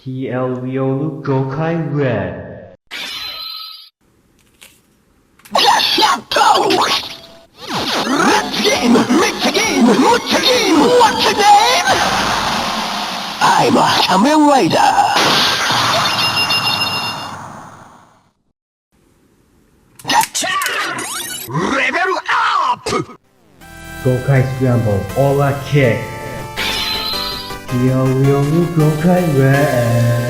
PL Gokai Red. Gashat! Red game! Mix game! What's the game? What's the name? I'm a Kamen Rider! Gashat! Level up! Gokai Scramble auracade. PL Gokai Red.